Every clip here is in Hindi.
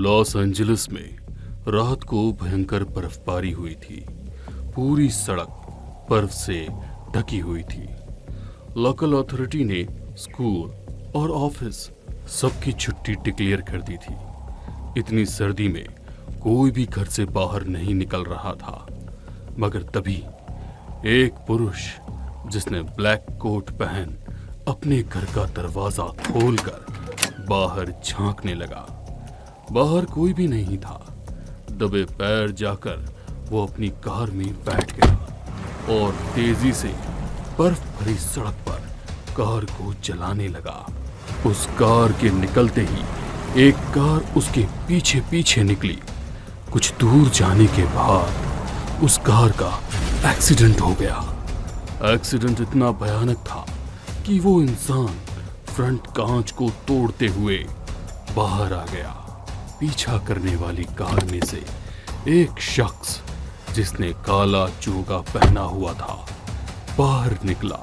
लॉस एंजलिस में रात को भयंकर बर्फबारी हुई थी। पूरी सड़क बर्फ से ढकी हुई थी। लोकल अथॉरिटी ने स्कूल और ऑफिस सबकी छुट्टी डिक्लेयर कर दी थी। इतनी सर्दी में कोई भी घर से बाहर नहीं निकल रहा था। मगर तभी एक पुरुष जिसने ब्लैक कोट पहन अपने घर का दरवाजा खोलकर बाहर झांकने लगा। बाहर कोई भी नहीं था। दबे पैर जाकर वो अपनी कार में बैठ गया और तेजी से बर्फ भरी सड़क पर कार को चलाने लगा। उस कार के निकलते ही एक कार उसके पीछे पीछे निकली। कुछ दूर जाने के बाद उस कार का एक्सीडेंट हो गया। एक्सीडेंट इतना भयानक था कि वो इंसान फ्रंट कांच को तोड़ते हुए बाहर आ गया। पीछा करने वाली कार में से एक शख्स जिसने काला चोगा पहना हुआ था बाहर निकला।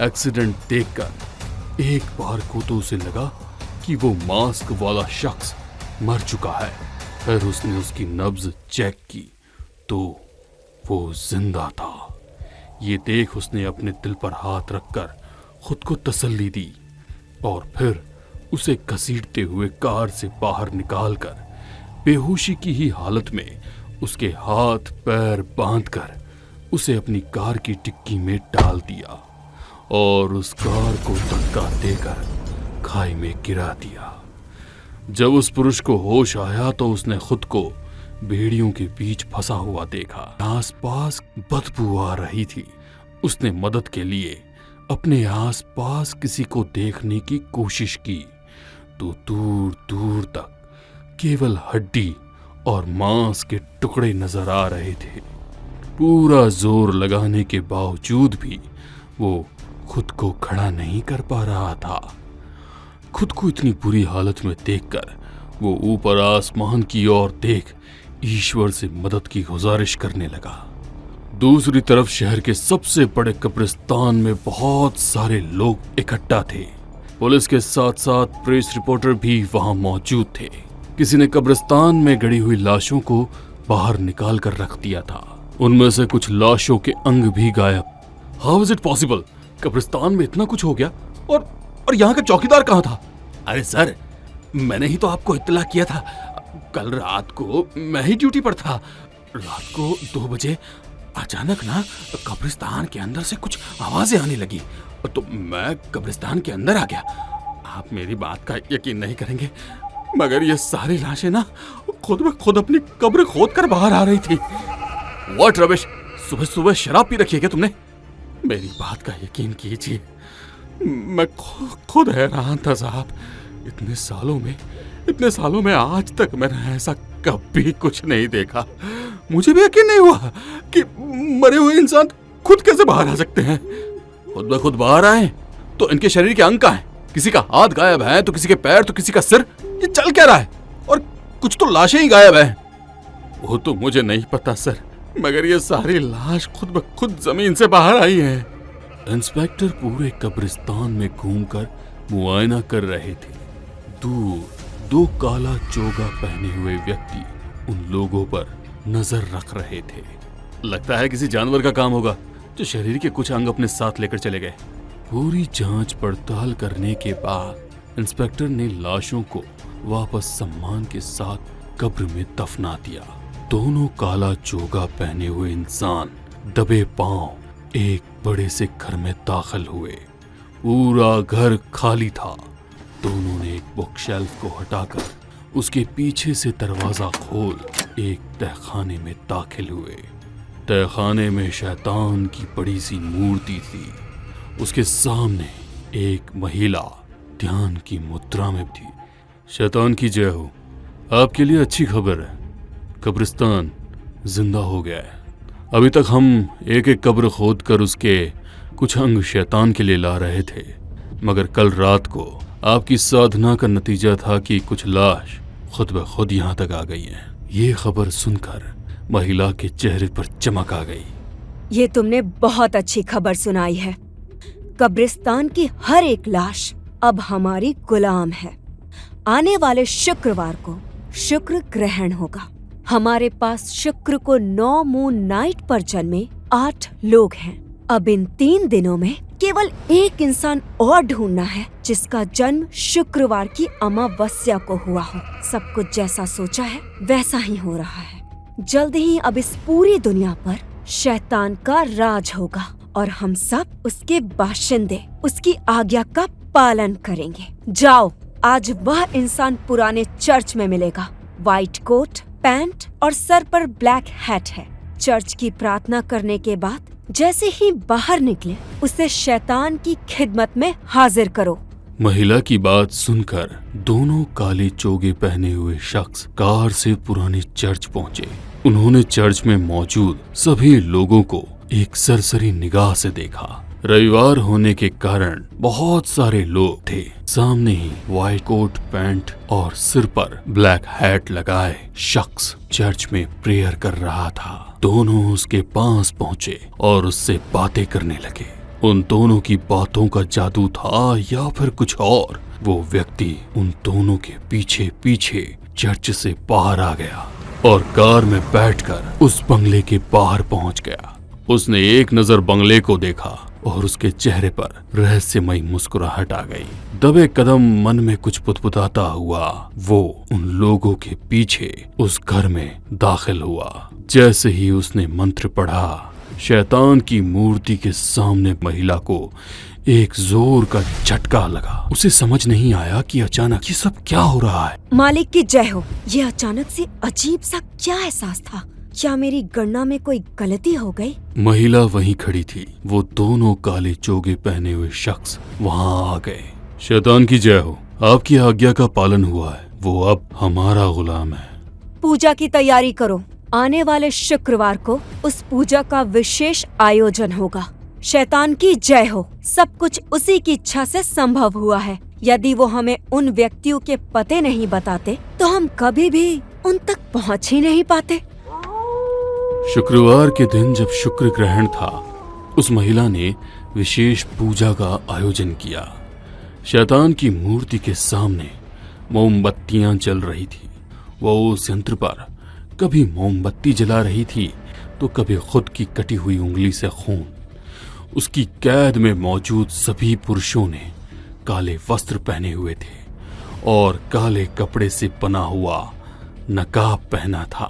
एक्सीडेंट देखकर एक बार को तो उसे लगा कि वो मास्क वाला शख्स मर चुका है। फिर उसने उसकी नब्ज चेक की तो वो जिंदा था। ये देख उसने अपने दिल पर हाथ रखकर खुद को तसल्ली दी और फिर उसे घसीटते हुए कार से बाहर निकालकर बेहोशी की ही हालत में उसके हाथ पैर बांधकर उसे अपनी कार की डिक्की में डाल दिया और उस कार को धक्का देकर खाई में गिरा दिया। जब उस पुरुष को होश आया तो उसने खुद को भेड़ियों के बीच फंसा हुआ देखा। आसपास बदबू आ रही थी। उसने मदद के लिए अपने आसपास किसी को देखने की कोशिश की तो दूर दूर तक केवल हड्डी और मांस के टुकड़े नजर आ रहे थे। पूरा जोर लगाने के बावजूद भी वो खुद को खड़ा नहीं कर पा रहा था। खुद को इतनी बुरी हालत में देखकर वो ऊपर आसमान की ओर देख ईश्वर से मदद की गुजारिश करने लगा। दूसरी तरफ शहर के सबसे बड़े कब्रिस्तान में बहुत सारे लोग इकट्ठा थे। पुलिस के साथ साथ प्रेस रिपोर्टर भी वहां मौजूद थे। किसी ने कब्रिस्तान में गड़ी हुई लाशों को बाहर निकाल कर रख दिया था। उनमें से कुछ लाशों के अंग भी गायब। How is it possible? कब्रिस्तान में इतना कुछ हो गया और यहाँ का चौकीदार कहाँ था? अरे सर, मैंने ही तो आपको इत्तला किया था। कल रात को मैं ही ड्यूटी पर था। रात को 2 बजे अचानक ना कब्रिस्तान के अंदर से कुछ आवाजें आने लगी तो मैं कब्रिस्तान के अंदर आ गया। आप मेरी बात का यकीन नहीं करेंगे मगर ये सारी लाशें ना खुद ब खुद अपनी कब्र खोद कर बाहर आ रही थी। What rubbish! सुबह सुबह शराब पी रखी है क्या तुमने? मेरी बात का यकीन कीजिए, मैं खुद हैरान था साहब। इतने सालों में आज तक मैंने ऐसा कभी कुछ नहीं देखा। मुझे भी यकीन नहीं हुआ कि मरे हुए इंसान खुद कैसे बाहर आ सकते हैं। खुद ब खुद बाहर आए तो इनके शरीर के अंग कहाँ हैं? किसी का हाथ गायब है तो किसी के पैर तो किसी का सिर। ये चल क्या रहा है? और कुछ तो लाशें ही गायब हैं। वो तो मुझे नहीं पता सर, मगर ये सारी लाश खुद ब खुद जमीन से बाहर आई है। इंस्पेक्टर पूरे कब्रिस्तान में घूमकर मुआयना कर रहे थे। दूर 2 काला चोगा पहने हुए व्यक्ति उन लोगों पर नजर रख रहे थे। लगता है किसी जानवर का काम होगा जो शरीर के कुछ अंग अपने साथ लेकर चले गए। पूरी जांच पड़ताल करने के बाद इंस्पेक्टर ने लाशों को वापस सम्मान के साथ कब्र में दफना दिया। दोनों काला चोगा पहने हुए इंसान दबे पांव एक बड़े से घर में दाखिल हुए। पूरा घर खाली था। दोनों ने एक बुक शेल्फ को हटाकर उसके पीछे से दरवाजा खोल एक तहखाने में दाखिल हुए। तहखाने में शैतान की बड़ी सी मूर्ति थी। उसके सामने एक महिला ध्यान की मुद्रा में थी। शैतान की जय हो। आपके लिए अच्छी खबर है, कब्रिस्तान जिंदा हो गया है। अभी तक हम एक एक कब्र खोद कर उसके कुछ अंग शैतान के लिए ला रहे थे, मगर कल रात को आपकी साधना का नतीजा था कि कुछ लाश खुद ब खुद यहाँ तक आ गई हैं। ये खबर सुनकर महिला के चेहरे पर चमक आ गई। ये तुमने बहुत अच्छी खबर सुनाई है। कब्रिस्तान की हर एक लाश अब हमारी गुलाम है। आने वाले शुक्रवार को शुक्र ग्रहण होगा। हमारे पास शुक्र को 9 मून नाइट पर जन्मे 8 लोग हैं। अब इन 3 दिनों में केवल एक इंसान और ढूंढना है जिसका जन्म शुक्रवार की अमावस्या को हुआ हो। सब कुछ जैसा सोचा है वैसा ही हो रहा है। जल्द ही अब इस पूरी दुनिया पर शैतान का राज होगा और हम सब उसके बाशिंदे उसकी आज्ञा का पालन करेंगे। जाओ, आज वह इंसान पुराने चर्च में मिलेगा। व्हाइट कोट, पैंट और सर पर ब्लैक हैट है। चर्च की प्रार्थना करने के बाद जैसे ही बाहर निकले उसे शैतान की खिदमत में हाजिर करो। महिला की बात सुनकर दोनों काले चोगे पहने हुए शख्स कार से पुराने चर्च पहुंचे। उन्होंने चर्च में मौजूद सभी लोगों को एक सरसरी निगाह से देखा। रविवार होने के कारण बहुत सारे लोग थे। सामने ही व्हाइट कोट, पैंट और सिर पर ब्लैक हैट लगाए शख्स चर्च में प्रेयर कर रहा था। दोनों उसके पास पहुंचे और उससे बातें करने लगे। उन दोनों की बातों का जादू था या फिर कुछ और। वो व्यक्ति उन दोनों के पीछे पीछे चर्च से बाहर आ गया और कार में बैठकर उस बंगले के बाहर पहुंच गया। उसने एक नजर बंगले को देखा और उसके चेहरे पर रहस्यमयी मुस्कुराहट आ गई। दबे कदम मन में कुछ पुतपुताता हुआ वो उन लोगों के पीछे उस घर में दाखिल हुआ। जैसे ही उसने मंत्र पढ़ा, शैतान की मूर्ति के सामने महिला को एक जोर का झटका लगा। उसे समझ नहीं आया कि अचानक ये सब क्या हो रहा है। मालिक की जय हो। ये अचानक से अजीब सा क्या एहसास था? क्या मेरी गणना में कोई गलती हो गई? महिला वहीं खड़ी थी। वो दोनों काले चोगे पहने हुए शख्स वहां आ गए। शैतान की जय हो। आपकी आज्ञा का पालन हुआ है। वो अब हमारा गुलाम है। पूजा की तैयारी करो। आने वाले शुक्रवार को उस पूजा का विशेष आयोजन होगा। शैतान की जय हो। सब कुछ उसी की इच्छा से संभव हुआ है। यदि वो हमें उन व्यक्तियों के पते नहीं बताते तो हम कभी भी उन तक पहुंच ही नहीं पाते। शुक्रवार के दिन जब शुक्र ग्रहण था, उस महिला ने विशेष पूजा का आयोजन किया। शैतान की मूर्ति के सामने मोमबत्तियां जल रही थी। वो उस यंत्र पर कभी मोमबत्ती जला रही थी तो कभी खुद की कटी हुई उंगली से खून। उसकी कैद में मौजूद सभी पुरुषों ने काले वस्त्र पहने हुए थे और काले कपड़े से बना हुआ नकाब पहना था।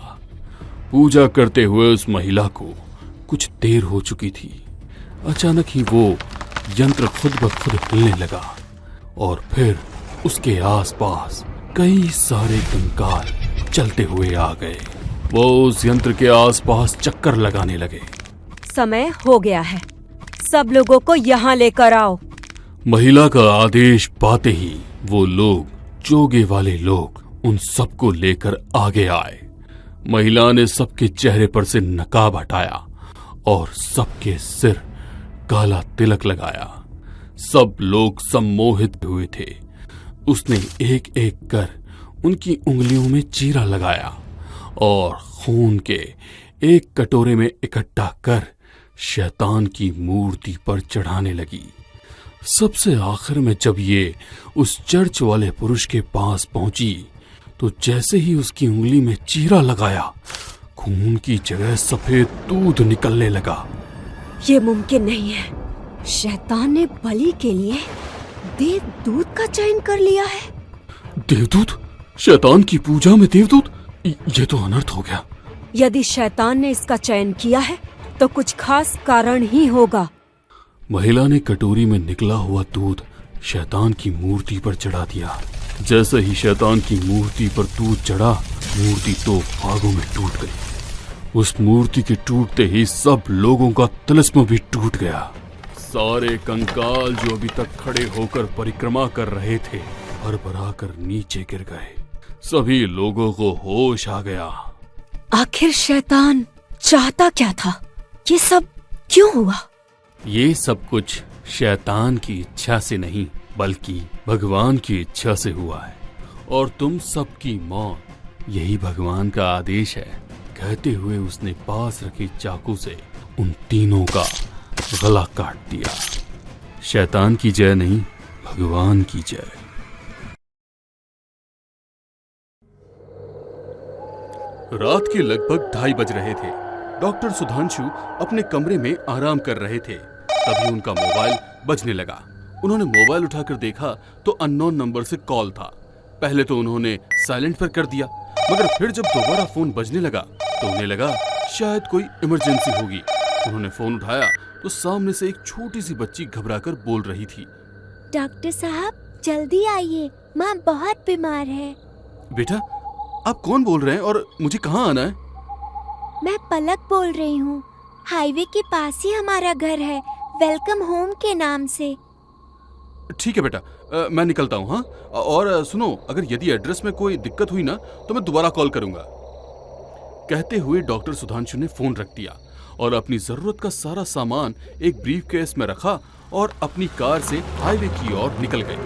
पूजा करते हुए उस महिला को कुछ देर हो चुकी थी। अचानक ही वो यंत्र खुद ब खुद हिलने लगा और फिर उसके आसपास कई सारे कंकाल चलते हुए आ गए। वो उस यंत्र के आसपास चक्कर लगाने लगे। समय हो गया है। सब लोगों को यहाँ लेकर आओ। महिला का आदेश पाते ही वो लोग, चोगे वाले लोग, उन सबको लेकर आगे आए। महिला ने सबके चेहरे पर से नकाब हटाया और सबके सिर काला तिलक लगाया। सब लोग सम्मोहित हुए थे। उसने एक एक कर उनकी उंगलियों में चीरा लगाया और खून के एक कटोरे में इकट्ठा कर शैतान की मूर्ति पर चढ़ाने लगी। सबसे आखिर में जब ये उस चर्च वाले पुरुष के पास पहुंची तो जैसे ही उसकी उंगली में चीरा लगाया, खून की जगह सफेद दूध निकलने लगा। ये मुमकिन नहीं है। शैतान ने बलि के लिए देवदूत का चयन कर लिया है। देवदूत? शैतान की पूजा में देवदूत? ये तो अनर्थ हो गया। यदि शैतान ने इसका चयन किया है तो कुछ खास कारण ही होगा। महिला ने कटोरी में निकला हुआ दूध शैतान की मूर्ति पर चढ़ा दिया। जैसे ही शैतान की मूर्ति पर दूध चढ़ा, मूर्ति 2 भागों में टूट गई। उस मूर्ति के टूटते ही सब लोगों का तिलिस्म भी टूट गया। सारे कंकाल जो अभी तक खड़े होकर परिक्रमा कर रहे थे, भरभरा कर नीचे गिर गए। सभी लोगों को होश आ गया। आखिर शैतान चाहता क्या था? ये सब क्यों हुआ? ये सब कुछ शैतान की इच्छा से नहीं बल्कि भगवान की इच्छा से हुआ है, और तुम सबकी मौत यही भगवान का आदेश है। कहते हुए उसने पास रखे चाकू से उन तीनों का गला काट दिया। शैतान की जय नहीं, भगवान की जय। रात के लगभग 2:30 बज रहे थे। डॉक्टर सुधांशु अपने कमरे में आराम कर रहे थे। तभी उनका मोबाइल बजने लगा। उन्होंने मोबाइल उठाकर देखा तो अननोन नंबर से कॉल था। पहले तो उन्होंने साइलेंट पर कर दिया, मगर फिर जब दोबारा फोन बजने लगा तो उन्हें लगा शायद कोई इमरजेंसी होगी। उन्होंने फोन उठाया तो सामने से एक छोटी सी बच्ची घबराकर बोल रही थी, डॉक्टर साहब जल्दी आइए, माँ बहुत बीमार है। बेटा आप कौन बोल रहे हैं और मुझे कहाँ आना है? मैं पलक बोल रही हूँ, हाईवे के पास ही हमारा घर है, वेलकम होम के नाम से। ठीक है बेटा, मैं निकलता हूँ। हाँ, और सुनो, अगर यदि एड्रेस में कोई दिक्कत हुई ना तो मैं दोबारा कॉल करूंगा। कहते हुए डॉक्टर सुधांशु ने फोन रख दिया और अपनी जरूरत का सारा सामान एक ब्रीफ केस में रखा और अपनी कार से हाईवे की ओर निकल गए।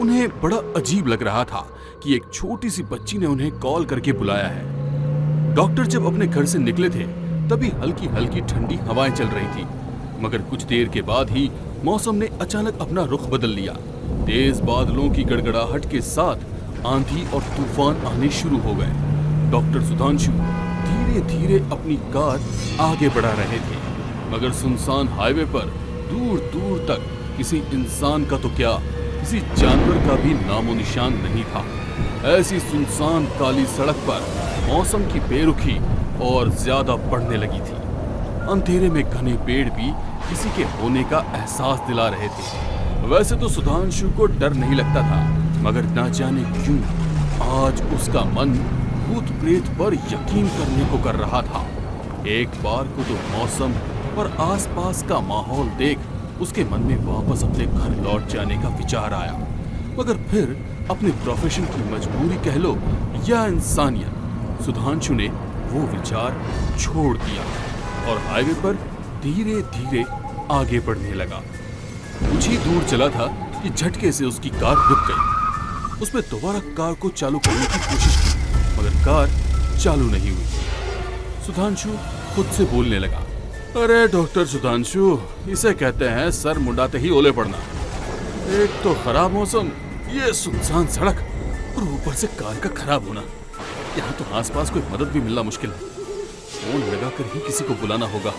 उन्हें बड़ा अजीब लग रहा था कि एक छोटी सी बच्ची ने उन्हें कॉल करके बुलाया है। डॉक्टर जब अपने घर से निकले थे तभी हल्की हल्की ठंडी हवाएं चल रही थी, मगर कुछ देर के बाद ही मौसम ने अचानक अपना रुख बदल लिया। तेज बादलों की गड़गड़ाहट के साथ आंधी और तूफान आने शुरू हो गए। डॉक्टर सुधांशु धीरे धीरे अपनी कार आगे बढ़ा रहे थे, मगर सुनसान हाईवे पर दूर दूर तक किसी इंसान का तो क्या, किसी जानवर का भी नामो निशान नहीं था। ऐसी सुनसान काली सड़क पर मौसम की बेरुखी और ज्यादा बढ़ने लगी थी। अंधेरे में घने पेड़ भी किसी के होने का एहसास दिला रहे थे। वैसे तो सुधांशु को डर नहीं लगता था, मगर ना जाने क्यों आज उसका मन भूत प्रेत पर यकीन करने को कर रहा था। एक बार को तो मौसम और आसपास का माहौल देख उसके मन में वापस अपने घर लौट जाने का विचार आया, मगर फिर अपने प्रोफेशन की मजबूरी कह लो या इंसानियत, सुधांशु ने वो विचार छोड़ दिया और हाईवे पर धीरे धीरे आगे बढ़ने लगा। कुछ ही दूर चला था कि झटके से उसकी कार रुक गई। उसने दोबारा कार को चालू करने की कोशिश की, मगर कार चालू नहीं हुई। सुधांशु खुद से बोलने लगा, अरे डॉक्टर सुधांशु, इसे कहते हैं सर मुंडाते ही ओले पड़ना। एक तो खराब मौसम, ये सुनसान सड़क और ऊपर से कार का खराब होना। यहाँ तो आसपास कोई मदद भी मिलना मुश्किल है। फोन लगाकर ही किसी को बुलाना होगा।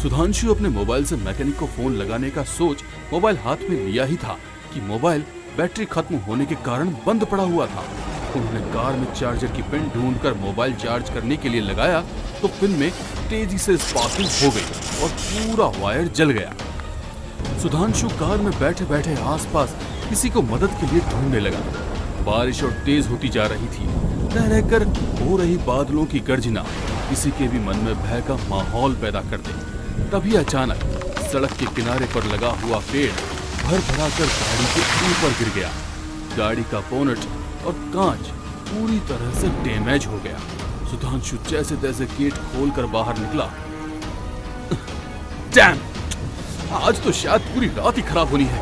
सुधांशु अपने मोबाइल से मैकेनिक को फोन लगाने का सोच मोबाइल हाथ में लिया ही था कि मोबाइल बैटरी खत्म होने के कारण बंद पड़ा हुआ था। उन्होंने कार में चार्जर की पिन ढूंढकर मोबाइल चार्ज करने के लिए लगाया तो पिन में तेजी से स्पार्किंग हो गई और पूरा वायर जल गया। सुधांशु कार में बैठे बैठे आसपास किसी को मदद के लिए ढूंढने लगा। बारिश और तेज होती जा रही थी। रह रहकर हो रही बादलों की गर्जना किसी के भी मन में भय का माहौल पैदा कर दे। तभी अचानक सड़क के किनारे पर लगा हुआ पेड़ भर भरा कर गाड़ी के ऊपर गिर गया। गाड़ी का बोनट और कांच पूरी तरह से डैमेज हो गया। सुधांशु जैसे तैसे गेट खोलकर बाहर निकला। डैम! आज तो शायद पूरी रात ही खराब होनी है।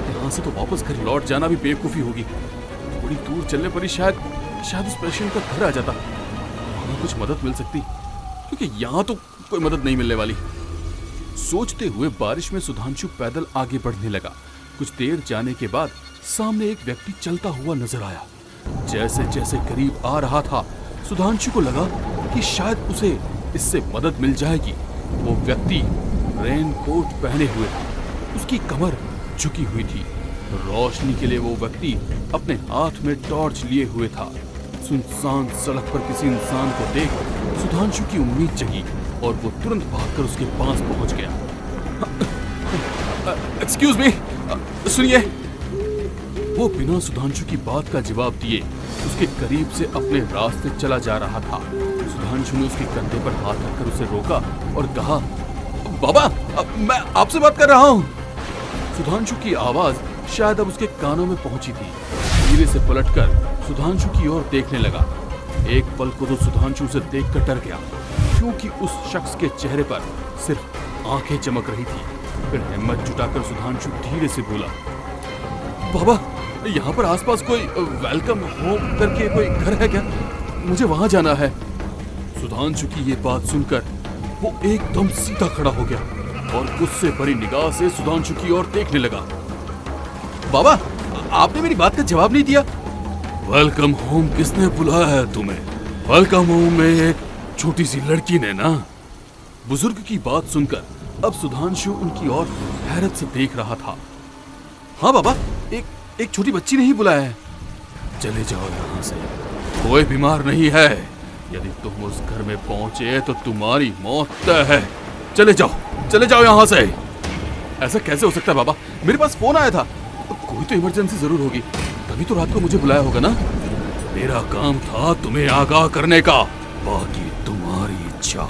यहाँ से तो वापस घर लौट जाना भी बेवकूफी होगी। थोड़ी दूर चलने पर ही शायद उस पेशेंट का घर आ जाता, वहाँ कुछ मदद मिल सकती, क्योंकि यहाँ तो कोई मदद नहीं मिलने वाली। सोचते हुए बारिश में सुधांशु पैदल आगे बढ़ने लगा। कुछ देर जाने के बाद सामने एक व्यक्ति चलता हुआ नजर आया। जैसे जैसे करीब आ रहा था, सुधांशु को लगा कि शायद उसे इससे मदद मिल जाएगी। वो व्यक्ति रेनकोट पहने हुए था, उसकी कमर झुकी हुई थी। रोशनी के लिए वो व्यक्ति अपने हाथ में टॉर्च लिए हुए था। सुनसान सड़क पर किसी इंसान को देख सुधांशु की उम्मीद जगी और वो तुरंत भागकर उसके पास पहुंच गया। एक्सक्यूज मी, सुनिए। वो बिना सुधांशु की बात का जवाब दिए उसके करीब से अपने रास्ते चला जा रहा था। सुधांशु ने उसके कंधे पर हाथ रखकर उसे रोका और कहा, बाबा, मैं आपसे बात कर रहा हूँ। सुधांशु की आवाज शायद अब उसके कानों में पहुंची थी। धीरे से पलटकर सुधांशु की ओर देखने लगा। एक पल को तो सुधांशु उसे देखकर डर गया, क्योंकि उस शख्स के चेहरे पर सिर्फ आंखें चमक रही थी। फिर हिम्मत जुटाकर सुधांशु धीरे से बोला, बाबा, यहाँ पर आसपास कोई वेलकम होम करके कोई घर है क्या? मुझे वहां जाना है। सुधांशु की ये बात सुनकर वो एकदम सीधा खड़ा हो गया और गुस्से भरी निगाह से सुधांशु की ओर देखने लगा। बाबा, आपने मेरी बात का जवाब नहीं दिया। वेलकम होम किसने बुलाया है तुम्हें? वेलकम होम में एक छोटी सी लड़की ने ना। बुजुर्ग की बात सुनकर अब सुधांशु उनकी ओर हैरत से देख रहा था। हाँ बाबा, एक छोटी बच्ची ने ही बुलाया है। चले जाओ यहाँ से, कोई बीमार नहीं है। यदि तुम उस घर में पहुंचे तो तुम्हारी मौत तय है। चले जाओ यहाँ से। ऐसा कैसे हो सकता है बाबा? मेरे पास फोन आया था, कोई तो इमरजेंसी जरूर होगी, तभी तो रात को मुझे बुलाया होगा ना। मेरा काम था तुम्हें आगाह करने का, बाकी तुम्हारी इच्छा।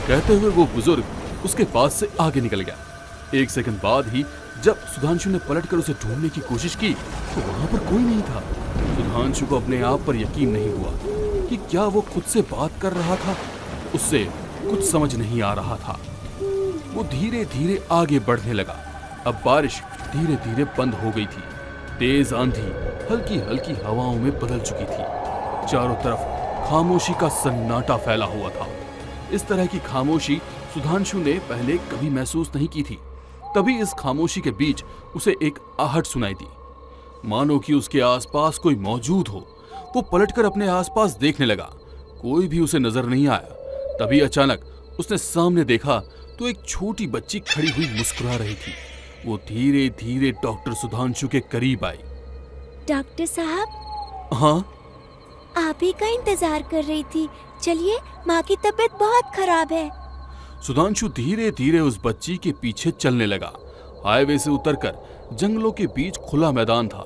कहते हुए वो बुजुर्ग उसके पास से आगे निकल गया। एक सेकंड बाद ही जब सुधांशु ने पलटकर उसे ढूंढने की कोशिश की तो वहां पर कोई नहीं था। सुधांशु को अपने आप पर यकीन नहीं हुआ कि क्या वो खुद से बात कर रहा था। उससे कुछ समझ नहीं आ रहा था। वो धीरे धीरे आगे बढ़ने लगा। अब बारिश धीरे धीरे बंद हो गई थी। तेज आंधी हल्की हल्की हवाओं में बदल चुकी थी। चारों तरफ खामोशी का सन्नाटा फैला हुआ था। इस तरह की खामोशी सुधांशु ने पहले कभी महसूस नहीं की थी। तभी इस खामोशी के बीच उसे एक आहट सुनाई दी, मानो कि उसके आसपास कोई मौजूद हो। वो पलटकर अपने आसपास देखने लगा, कोई भी उसे नजर नहीं आया। तभी अचानक उसने सामने देखा तो एक छोटी बच्ची खड़ी हुई मुस्कुरा रही थी। वो धीरे धीरे डॉक्टर सुधांशु के करीब आई। डॉक्टर साहब, हाँ, आप ही का इंतजार कर रही थी। चलिए, माँ की तबीयत बहुत खराब है। सुधांशु धीरे धीरे उस बच्ची के पीछे चलने लगा। हाईवे से उतरकर जंगलों के बीच खुला मैदान था,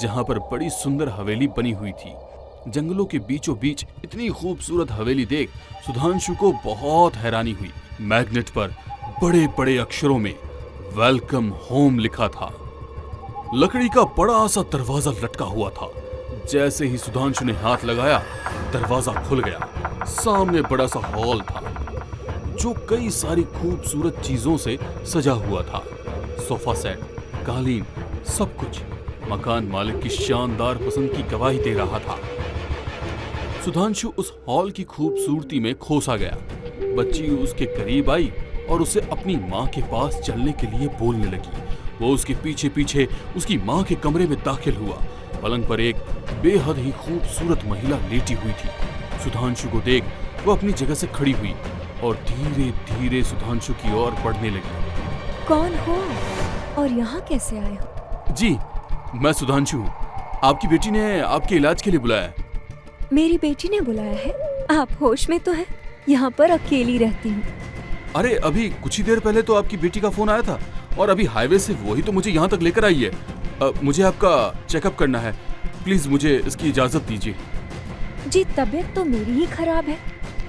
जहां पर बड़ी सुंदर हवेली बनी हुई थी। जंगलों के बीचों बीच इतनी खूबसूरत हवेली देख सुधांशु को बहुत हैरानी हुई। मैग्नेट पर बड़े बड़े अक्षरों में वेलकम होम लिखा था। लकड़ी का बड़ा सा दरवाजा लटका हुआ था। जैसे ही सुधांशु ने हाथ लगाया, दरवाजा खुल गया। सामने बड़ा सा हॉल था जो कई सारी खूबसूरत चीजों से सजा हुआ था। सोफा सेट, कालीन, सब कुछ मकान मालिक की शानदार पसंद की गवाही दे रहा था। सुधांशु उस हॉल की खूबसूरती में खो सा गया। बच्ची उसके करीब आई और उसे अपनी माँ के पास चलने के लिए बोलने लगी। वो उसके पीछे पीछे उसकी माँ के कमरे में दाखिल हुआ। पलंग पर एक बेहद ही खूबसूरत महिला लेटी हुई थी। सुधांशु को देख वो अपनी जगह से खड़ी हुई और धीरे धीरे सुधांशु की ओर बढ़ने लगी। कौन हो और यहाँ कैसे आए हो? जी, मैं सुधांशु हूँ। आपकी बेटी ने आपके इलाज के लिए बुलाया है। मेरी बेटी ने बुलाया है? आप होश में तो है? यहाँ पर अकेली रहती हूँ। अरे अभी कुछ ही देर पहले तो आपकी बेटी का फोन आया था और अभी हाईवे से वही तो मुझे यहाँ तक लेकर आई है। मुझे आपका चेकअप करना है, प्लीज मुझे इसकी इजाजत दीजिए। जी, तबीयत तो मेरी ही खराब है,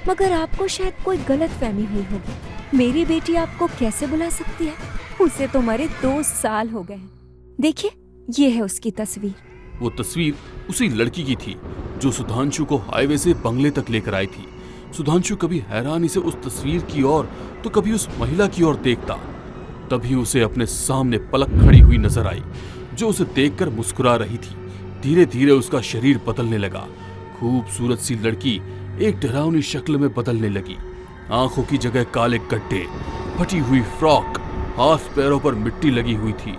मगर आपको शायद कोई गलतफहमी हुई होगी। मेरी बेटी आपको कैसे बुला सकती है? उसे तो मरे 2 साल हो गए हैं। देखिए, ये है उसकी तस्वीर। वो तस्वीर उसी लड़की की थी जो सुधांशु को हाईवे से बंगले तक लेकर आई थी। सुधांशु कभी हैरानी से उस तस्वीर की ओर तो कभी उस महिला की ओर देखता। तभी उसे अपने सामने पलक खड़ी हुई नजर आई, जो उसे देखकर मुस्कुरा रही थी। धीरे धीरे उसका शरीर बदलने लगा। खूबसूरत सी लड़की एक डरावनी शक्ल में बदलने लगी। आंखों की जगह काले गड्ढे, फटी हुई फ्रॉक, हाथ पैरों पर मिट्टी लगी हुई थी,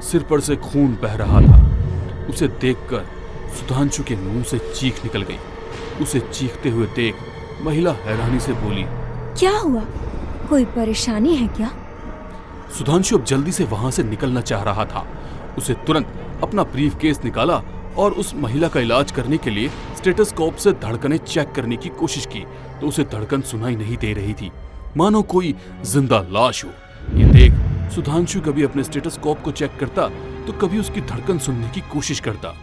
सिर पर से खून बह रहा था। उसे देखकर सुधांशु के मुंह से चीख निकल गई। उसे चीखते हुए देख महिला हैरानी से बोली, क्या हुआ? कोई परेशानी है क्या? सुधांशु अब जल्दी से वहां से निकलना चाह रहा था। उसे तुरंत अपना ब्रीफकेस निकाला और उस महिला का इलाज करने के लिए स्टेथोस्कोप से धड़कनें चेक करने की कोशिश की, तो उसे धड़कन सुनाई नहीं दे रही थी, मानो कोई जिंदा लाश हो। ये देख सुधांशु कभी अपने स्टेथोस्कोप को चेक करता तो कभी उसकी धड़कन सुनने की कोशिश करता।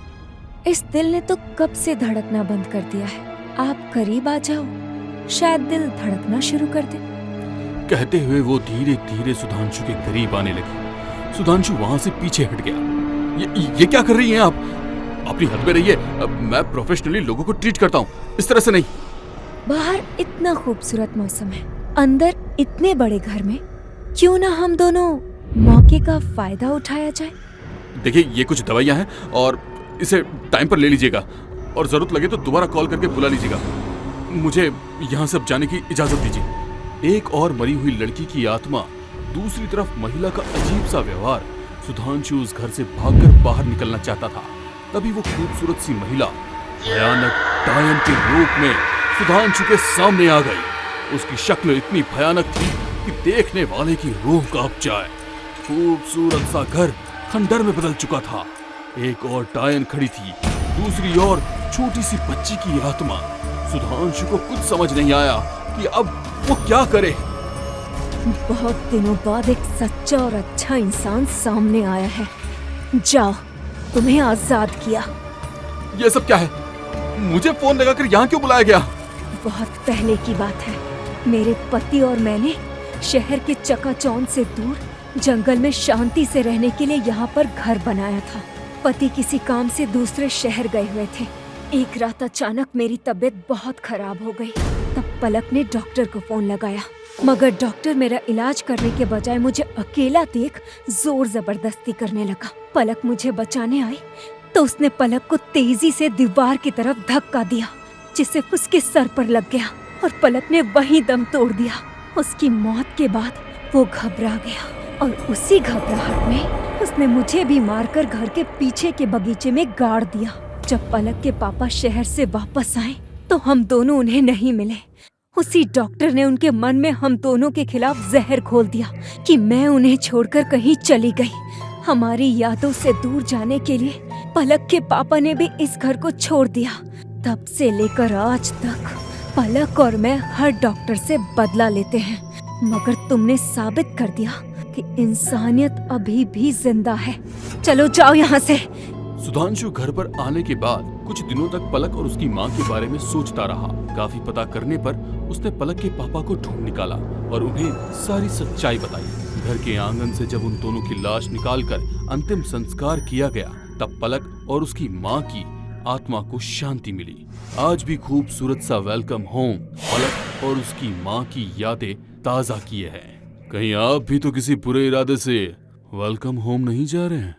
इस दिल ने तो कब से धड़कना बंद कर दिया है। आप करीब आ जाओ, शायद दिल धड़कना शुरू कर दे। कहते हुए वो धीरे धीरे सुधांशु के करीब आने लगी। सुधांशु वहां से पीछे हट गया। ये क्या कर रही हैं आप? अपनी हद में रहिए। मैं प्रोफेशनली लोगों को ट्रीट करता हूँ, इस तरह से नहीं। बाहर इतना खूबसूरत मौसम है, अंदर इतने बड़े घर में क्यों ना हम दोनों मौके का फायदा उठाया जाए। देखिए, ये कुछ दवाइयाँ हैं और इसे टाइम पर ले लीजिएगा और जरूरत लगे तो दोबारा कॉल करके बुला लीजिएगा। मुझे यहाँ से अब जाने की इजाजत दीजिए। एक और मरी हुई लड़की की आत्मा, दूसरी तरफ महिला का अजीब सा व्यवहार। सुधांशु उस घर से भागकर बाहर निकलना चाहता था। तभी वो खूबसूरत सी महिला भयानक डायन के रूप में सुधांशु के सामने आ गई। उसकी शक्ल इतनी भयानक थी कि देखने वाले की रूह कांप जाए। खूबसूरत सा घर खंडर में बदल चुका था। एक और डायन खड़ी थी, दूसरी ओर छोटी सी बच्ची की आत्मा। सुधांशु को कुछ समझ नहीं आया कि अब वो क्या करे। बहुत दिनों बाद एक सच्चा और अच्छा इंसान सामने आया है। जाओ, तुम्हें आजाद किया। ये सब क्या है? मुझे फोन लगाकर यहाँ क्यों बुलाया गया? बहुत पहले की बात है। मेरे पति और मैंने शहर के चकाचौंध से दूर जंगल में शांति से रहने के लिए यहाँ पर घर बनाया था। पति किसी काम से दूसरे शहर गए हुए थे। एक रात अचानक मेरी तबीयत बहुत खराब हो गई। तब पलक ने डॉक्टर को फोन लगाया, मगर डॉक्टर मेरा इलाज करने के बजाय मुझे अकेला देख जोर जबरदस्ती करने लगा। पलक मुझे बचाने आई तो उसने पलक को तेजी से दीवार की तरफ धक्का दिया, जिससे उसके सर पर लग गया और पलक ने वहीं दम तोड़ दिया। उसकी मौत के बाद वो घबरा गया और उसी घबराहट में उसने मुझे भी मारकर घर के पीछे के बगीचे में गाड़ दिया। जब पलक के पापा शहर से वापस आए तो हम दोनों उन्हें नहीं मिले। उसी डॉक्टर ने उनके मन में हम दोनों के खिलाफ जहर घोल दिया कि मैं उन्हें छोड़कर कहीं चली गई। हमारी यादों से दूर जाने के लिए पलक के पापा ने भी इस घर को छोड़ दिया। तब से लेकर आज तक पलक और मैं हर डॉक्टर से बदला लेते हैं, मगर तुमने साबित कर दिया कि इंसानियत अभी भी जिंदा है। चलो जाओ यहाँ से। सुधांशु घर पर आने के बाद कुछ दिनों तक पलक और उसकी माँ के बारे में सोचता रहा। काफी पता करने पर उसने पलक के पापा को ढूंढ निकाला और उन्हें सारी सच्चाई बताई। घर के आंगन से जब उन दोनों की लाश निकालकर अंतिम संस्कार किया गया, तब पलक और उसकी माँ की आत्मा को शांति मिली। आज भी खूबसूरत सा वेलकम होम पलक और उसकी माँ की यादें ताजा किए हैं। कहीं आप भी तो किसी बुरे इरादे से वेलकम होम नहीं जा रहे हैं?